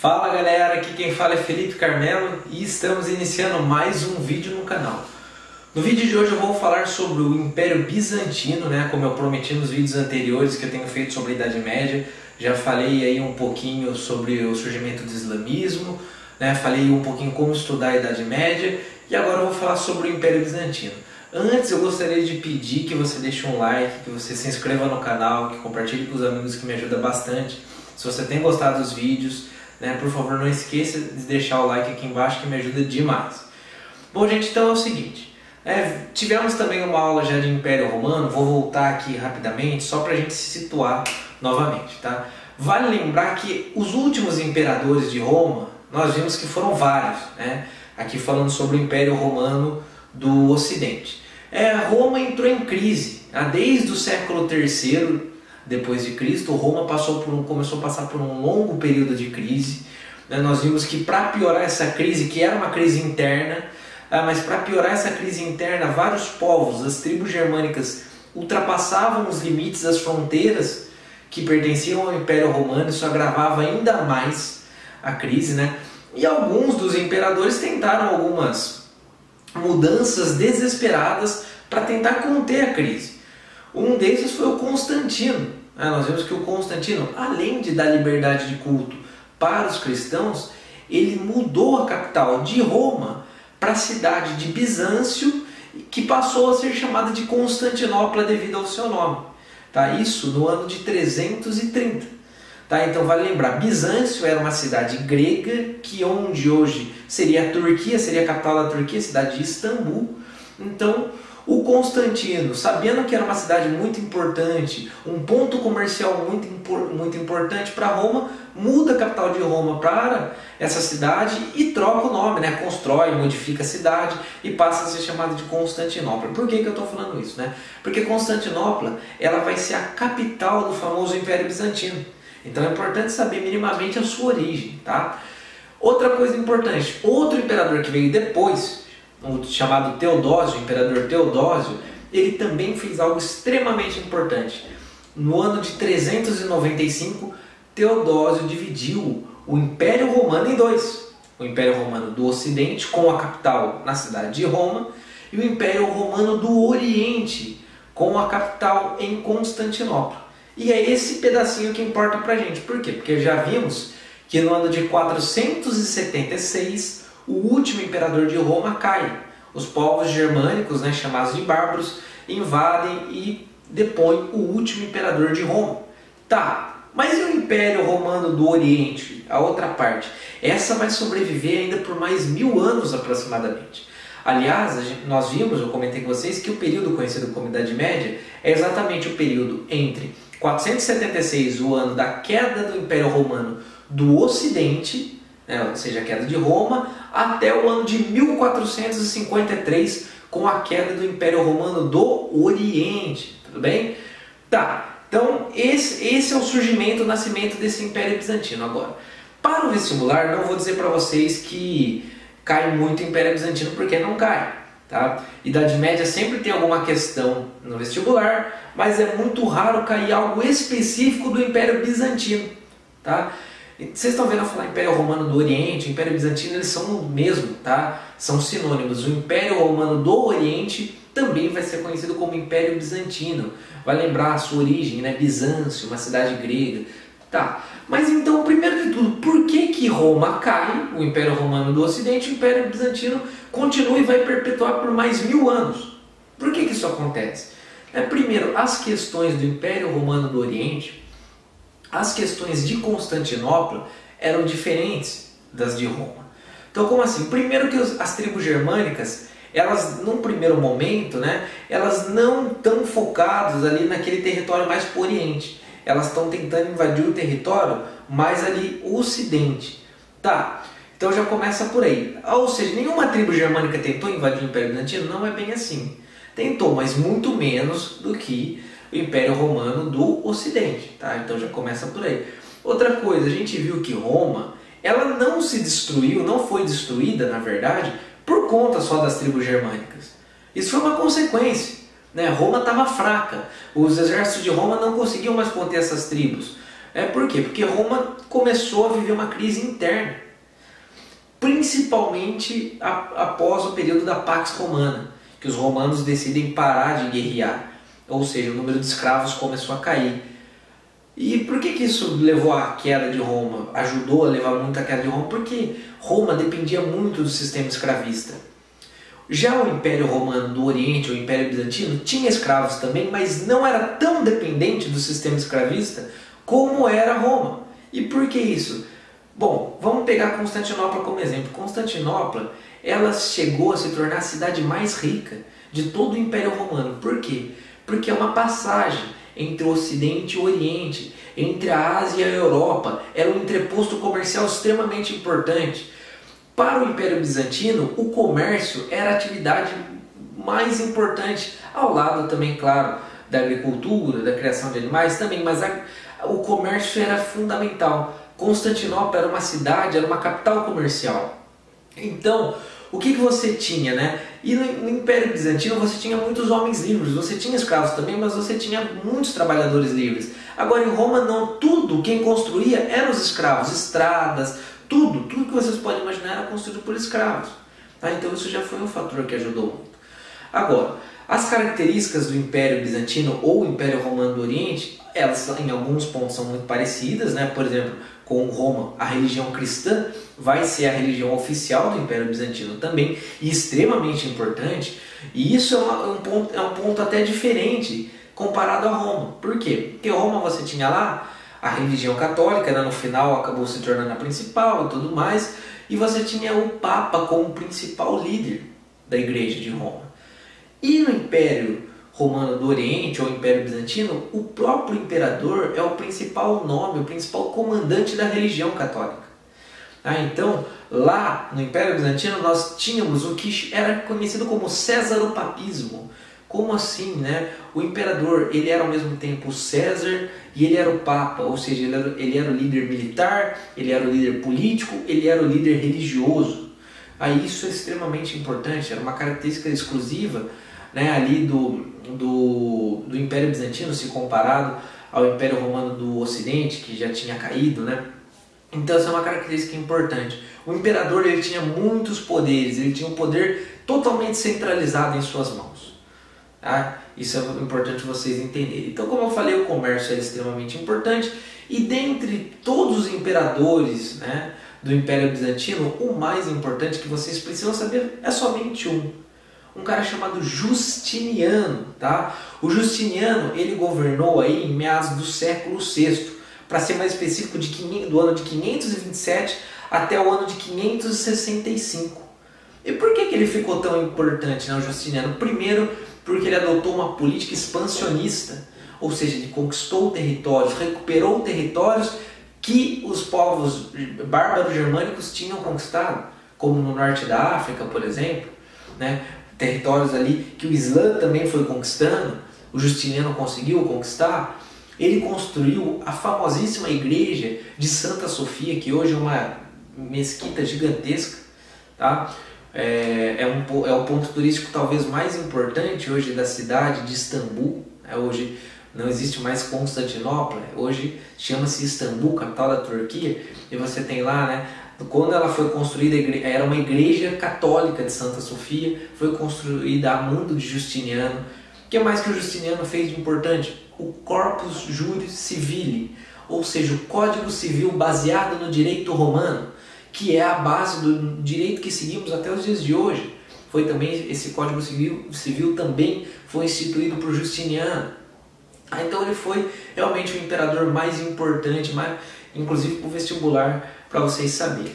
Fala galera, aqui quem fala é Felipe Carmelo e estamos iniciando mais um vídeo no canal. No vídeo de hoje eu vou falar sobre o Império Bizantino, como eu prometi nos vídeos anteriores que eu tenho feito sobre a Idade Média. Já falei aí um pouquinho sobre o surgimento do islamismo, falei um pouquinho como estudar a Idade Média e agora eu vou falar sobre o Império Bizantino. Antes eu gostaria de pedir que você deixe um like, que você se inscreva no canal, que compartilhe com os amigos, que me ajuda bastante. Se você tem gostado dos vídeos, por favor não esqueça de deixar o like aqui embaixo que me ajuda demais. Bom gente, então é o seguinte, tivemos também uma aula já de Império Romano, vou voltar aqui rapidamente só para a gente se situar novamente. Tá? Vale lembrar que os últimos imperadores de Roma, nós vimos que foram vários, aqui falando sobre o Império Romano do Ocidente. Roma entrou em crise, desde o século III depois de Cristo, Roma começou a passar por um longo período de crise. Nós vimos que para piorar essa crise, que era uma crise interna, mas para piorar essa crise interna, vários povos, as tribos germânicas, ultrapassavam os limites das fronteiras que pertenciam ao Império Romano. Isso agravava ainda mais a crise, E alguns dos imperadores tentaram algumas mudanças desesperadas para tentar conter a crise. Um desses foi o Constantino. Nós vemos que o Constantino, além de dar liberdade de culto para os cristãos, ele mudou a capital de Roma para a cidade de Bizâncio, que passou a ser chamada de Constantinopla devido ao seu nome. Isso no ano de 330. Então vale lembrar, Bizâncio era uma cidade grega, que onde hoje seria a Turquia, seria a capital da Turquia, a cidade de Istambul. Então o Constantino, sabendo que era uma cidade muito importante, um ponto comercial muito importante para Roma, muda a capital de Roma para essa cidade e troca o nome, constrói, modifica a cidade e passa a ser chamada de Constantinopla. Por que eu estou falando isso? Porque Constantinopla ela vai ser a capital do famoso Império Bizantino. Então é importante saber minimamente a sua origem. Outra coisa importante, outro imperador que veio depois, chamado Teodósio, o imperador Teodósio, ele também fez algo extremamente importante. No ano de 395, Teodósio dividiu o Império Romano em dois. O Império Romano do Ocidente, com a capital na cidade de Roma, e o Império Romano do Oriente, com a capital em Constantinopla. E é esse pedacinho que importa pra gente. Por quê? Porque já vimos que no ano de 476, o último imperador de Roma cai. Os povos germânicos, chamados de bárbaros, invadem e depõem o último imperador de Roma. Mas e o Império Romano do Oriente, a outra parte? Essa vai sobreviver ainda por mais 1000 anos aproximadamente. Aliás, nós vimos, eu comentei com vocês, que o período conhecido como Idade Média é exatamente o período entre 476, o ano da queda do Império Romano do Ocidente, ou seja, a queda de Roma, até o ano de 1453, com a queda do Império Romano do Oriente. Tudo bem? Então esse é o surgimento, o nascimento desse Império Bizantino. Agora, para o vestibular, não vou dizer para vocês que cai muito o Império Bizantino, porque não cai. Idade Média sempre tem alguma questão no vestibular, mas é muito raro cair algo específico do Império Bizantino. Vocês estão vendo eu falar Império Romano do Oriente, o Império Bizantino, eles são o mesmo, São sinônimos. O Império Romano do Oriente também vai ser conhecido como Império Bizantino. Vai lembrar a sua origem, Bizâncio, uma cidade grega. Mas então, primeiro de tudo, por que Roma cai, o Império Romano do Ocidente, o Império Bizantino continua e vai perpetuar por mais 1000 anos? Por que isso acontece? Primeiro, as questões do Império Romano do Oriente, as questões de Constantinopla eram diferentes das de Roma. Então, como assim? Primeiro que as tribos germânicas, elas, num primeiro momento, elas não estão focadas ali naquele território mais para o Oriente. Elas estão tentando invadir o território mais ali o Ocidente. Então já começa por aí. Ou seja, nenhuma tribo germânica tentou invadir o Império Bizantino? Não é bem assim. Tentou, mas muito menos do que o Império Romano do Ocidente. Então já começa por aí. Outra coisa, a gente viu que Roma, ela não se destruiu, não foi destruída, na verdade, por conta só das tribos germânicas. Isso foi uma consequência. Roma estava fraca, os exércitos de Roma não conseguiam mais conter essas tribos. Por quê? Porque Roma começou a viver uma crise interna, principalmente após o período da Pax Romana, que os romanos decidem parar de guerrear, ou seja, o número de escravos começou a cair. E por que isso levou à queda de Roma? Ajudou a levar muito à queda de Roma? Porque Roma dependia muito do sistema escravista. Já o Império Romano do Oriente, o Império Bizantino, tinha escravos também, mas não era tão dependente do sistema escravista como era Roma. E por que isso? Bom, vamos pegar Constantinopla como exemplo. Constantinopla, ela chegou a se tornar a cidade mais rica de todo o Império Romano. Por quê? Porque é uma passagem entre o Ocidente e o Oriente, entre a Ásia e a Europa. Era um entreposto comercial extremamente importante. Para o Império Bizantino, o comércio era a atividade mais importante, ao lado também, claro, da agricultura, da criação de animais também, mas o comércio era fundamental. Constantinopla era uma cidade, era uma capital comercial. Então, o que você tinha, né? E no Império Bizantino você tinha muitos homens livres, você tinha escravos também, mas você tinha muitos trabalhadores livres. Agora em Roma não, tudo quem construía eram os escravos, estradas, tudo que vocês podem imaginar era construído por escravos. Tá? Então isso já foi um fator que ajudou muito. Agora, as características do Império Bizantino ou Império Romano do Oriente, elas em alguns pontos são muito parecidas, né? Por exemplo, com Roma, a religião cristã vai ser a religião oficial do Império Bizantino também, e extremamente importante, e isso é um ponto até diferente comparado a Roma. Por quê? Porque Roma você tinha lá a religião católica, né? No final acabou se tornando a principal e tudo mais, e você tinha o Papa como principal líder da Igreja de Roma. E no Império Romano do Oriente ou Império Bizantino, o próprio imperador é o principal nome, o principal comandante da religião católica. Então, lá no Império Bizantino nós tínhamos o que era conhecido como Césaropapismo. Como assim, né? O imperador, ele era ao mesmo tempo o César e ele era o Papa, ou seja, ele era o líder militar, ele era o líder político, ele era o líder religioso. Isso é extremamente importante, era uma característica exclusiva, né, ali do Império Bizantino, se comparado ao Império Romano do Ocidente, que já tinha caído, né? Então essa é uma característica importante. O imperador ele tinha muitos poderes, ele tinha um poder totalmente centralizado em suas mãos. Tá? Isso é importante vocês entenderem. Então, como eu falei, o comércio era extremamente importante, e dentre todos os imperadores, né, do Império Bizantino, o mais importante que vocês precisam saber é somente um cara chamado Justiniano. Tá? O Justiniano ele governou aí em meados do século VI, para ser mais específico, do ano de 527 até o ano de 565. E por que ele ficou tão importante, né, o Justiniano? Primeiro, porque ele adotou uma política expansionista, ou seja, ele conquistou territórios, recuperou territórios que os povos bárbaros germânicos tinham conquistado, como no norte da África, por exemplo, né? Territórios ali que o Islã também foi conquistando, o Justiniano conseguiu conquistar. Ele construiu a famosíssima igreja de Santa Sofia, que hoje é uma mesquita gigantesca, tá? É o ponto turístico talvez mais importante hoje da cidade de Istambul. Hoje não existe mais Constantinopla, hoje chama-se Istambul, capital da Turquia, e você tem lá, né, quando ela foi construída, era uma igreja católica de Santa Sofia, foi construída a mando de Justiniano. O que mais que o Justiniano fez de importante? O Corpus Juris Civili, ou seja, o Código Civil baseado no direito romano, que é a base do direito que seguimos até os dias de hoje. Foi também esse Código Civil também foi instituído por Justiniano. Então ele foi realmente o imperador mais importante, inclusive para o vestibular, para vocês saberem.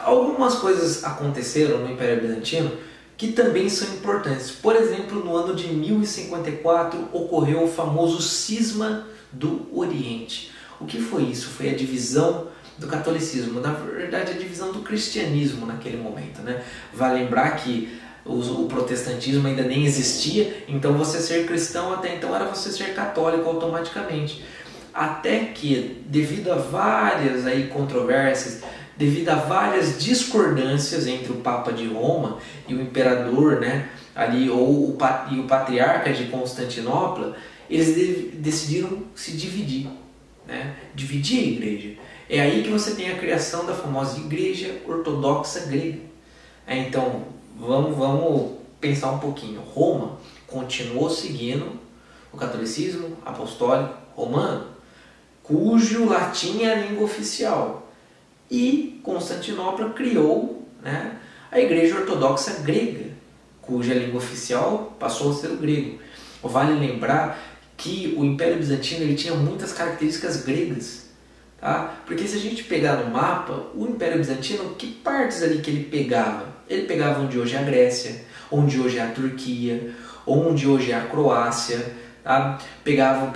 Algumas coisas aconteceram no Império Bizantino que também são importantes. Por exemplo, no ano de 1054 ocorreu o famoso Cisma do Oriente. O que foi isso? Foi a divisão do catolicismo, na verdade a divisão do cristianismo naquele momento, né? Vale lembrar que o protestantismo ainda nem existia, então você ser cristão até então era você ser católico automaticamente. Até que, devido a várias controvérsias, devido a várias discordâncias entre o Papa de Roma e o imperador, né, ali, e o patriarca de Constantinopla, eles decidiram se dividir, né? dividia a igreja. É aí que você tem a criação da famosa Igreja Ortodoxa Grega. Então, vamos pensar um pouquinho. Roma continuou seguindo o catolicismo apostólico romano, cujo latim é a língua oficial. E Constantinopla criou, né, a Igreja Ortodoxa Grega, cuja língua oficial passou a ser o grego. Vale lembrar que o Império Bizantino ele tinha muitas características gregas. Tá? Porque se a gente pegar no mapa, o Império Bizantino, que partes ali que ele pegava? Ele pegava onde hoje é a Grécia, onde hoje é a Turquia, onde hoje é a Croácia, tá? Pegava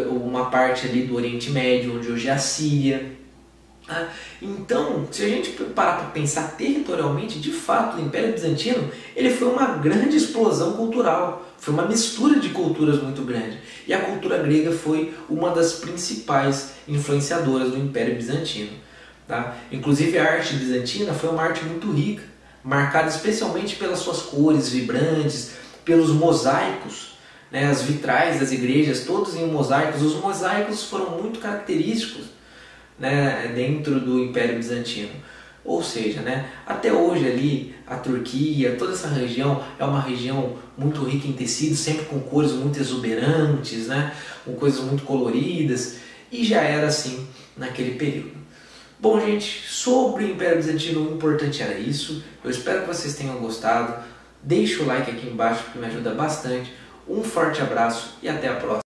uma parte ali do Oriente Médio, onde hoje é a Síria. Tá? Então, se a gente parar para pensar territorialmente, de fato, o Império Bizantino ele foi uma grande explosão cultural, foi uma mistura de culturas muito grande. E a cultura grega foi uma das principais influenciadoras do Império Bizantino. Tá? Inclusive a arte bizantina foi uma arte muito rica, marcada especialmente pelas suas cores vibrantes, pelos mosaicos, né? As vitrais das igrejas, todos em mosaicos. Os mosaicos foram muito característicos, né, dentro do Império Bizantino. Ou seja, né, até hoje ali a Turquia, toda essa região é uma região muito rica em tecidos, sempre com cores muito exuberantes, né, com coisas muito coloridas, e já era assim naquele período. Bom, gente, sobre o Império Bizantino o importante era isso. Eu espero que vocês tenham gostado. Deixe o like aqui embaixo que me ajuda bastante. Um forte abraço e até a próxima.